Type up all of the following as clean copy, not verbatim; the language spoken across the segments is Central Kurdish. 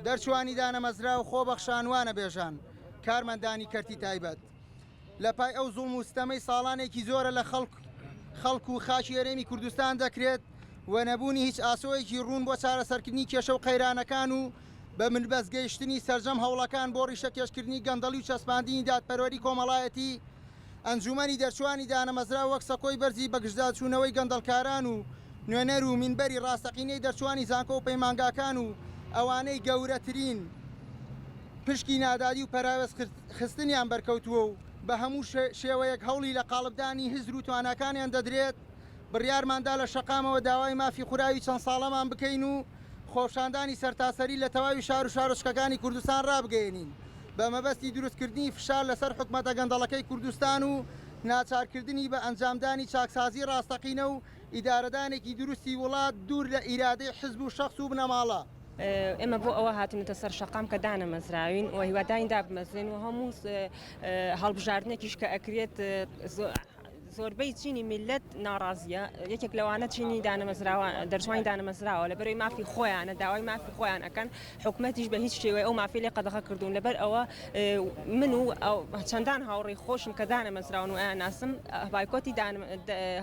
دەرچوانی دانەمەزرا و خۆبەخشانوانە بێژان کارمەندانی کەرتی تایبەت لە پای ئەو زوڵم و ستەمەی ساڵانێکی زۆرە لە خەڵک و خاچی هەرێمی کوردستان دەکرێت و نەبوونی هیچ ئاسۆیەکی ڕوون بۆ چارەسەرکردنی کێشە و قەیرانەکان و بە منبەستگەیشتنی سەرجەم هەوڵەکان بۆ ڕیشەکێشکردنی گەندەڵی و چەسپاندنی دادپەروەری کۆمەڵایەتی ئەنجومەنی دەرچوانی دانەمەزرا وەک سەکۆی بەرزی بەگژدا چوونەوەی گەندەڵکاران و نوێنەر و مینبەری ڕاستەقینەی دەرچوانی زانکۆ و پەیمانگاکان و ئەوانەی گەورەترین پشکی نادادی و پەراوێز خستنیان بەرکەوتووە و بە هەموو شێوەیەک هەوڵی لە قاڵبدانی هزر و تواناکانیان دەدرێت بڕیارماندا لە شەقامەوە داوای مافی خوراوی چەند ساڵەمان بکەین و خۆشاندانی سەرتاسەری لە تەواوی شار و شارۆچکەکانی کوردستان ڕابگەێنین بە مەبەستی دروستکردنی فشار لەسەر حکومەتە گەندەڵەکەی کوردستان و ناچارکردنی بە ئەنجامدانی چاکسازی ڕاستەقینە و ئیدارەدانێکی دروستی وڵات دوور لە ئیرادەی حزب و شەخص و بنەماڵە. ئێمە بۆ ئەوە هاتنێتە سەر شەقام کە دانەمەزراوین و هیوادایندا بمەزێن و هەموو هەڵبژاردنێکیش کە ئەکرێت زۆربەی چینی میلەت ناڕازیە یەکێک لەوانە چینی دەرچوانی دانەمەزراوە لەبەرەوەی مافی خۆیانە داوای مافی خۆیان ئەەکەن حکومەتیش بە هیچ شێوەیە ئەو مافی لێ قەدەغە کردوون لەبەر ئەوە من و چەندان هاوڕێی خۆشم کە دانەمەزراون و ئەناسم بایکۆتی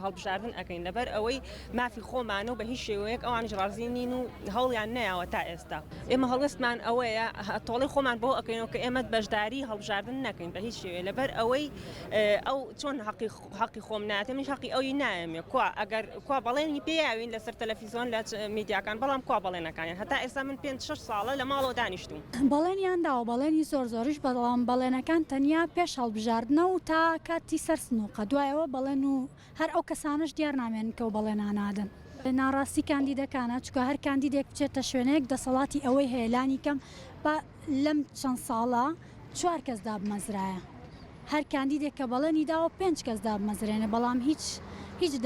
هەڵبژاردن ئەەکەین لەبەر ئەوەی مافی خۆمانە و بە هیچ شێوەیەک ئەوانش ڕازی نین و هەوڵیان نەیەوە تا ئێستا ئێمە هەڵوێستمان ئەوەیە تۆڵی خۆمان بۆ ئەەکەینەوە کە ئێمە بەشداری هەڵبژاردن نەکەین بە هیچ شێوەیە لەبەر ئەوەی ئەو چۆن حەقی خۆم ناتێ منش حەقی ئەوی نایەمێ ئەگەر کوا بەڵێنی پێیاوین لەسەر تەلەڤیزۆن لە میدیاکان بەڵام کوا بەڵێنەکانیان هەتا ئێستا من 5-6 ساڵە لە ماڵەوە دانیشتوم بەڵێنیان داوە بەڵێنی زۆریش بەڵام بەڵێنەکان تەنیا پێش هەڵبژاردنە و تا کاتی سەر سنووقە دوایەوە بەڵێن و هەر ئەو کەسانش دیار نامێن کە و بەڵێنانادن ناڕاستی کاندیدەکانە چکە هەر کاندیدێک بچێتە شوێنێک دەسەڵاتی ئەوەی هەیەلانی کەم بە لەم چەند ساڵە 4 کەس دابمەزرایە هەر کاندیدێک کە بەڵێنی داوە 5 کەس دابمەزرێنە بەڵام هیچ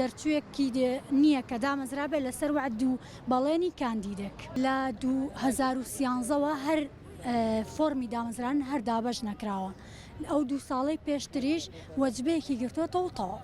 دەرچوویەکی نییە کە دامەزرا بێت لەسەر وعد و بەڵێنی کاندیدێک لە 2013ەوە هەر فۆرمی دامەزران هەر دابەش نەکراوە ئەو 2 ساڵەی پێشتریش وەجبەیەکی گرتوێتەوە تەواو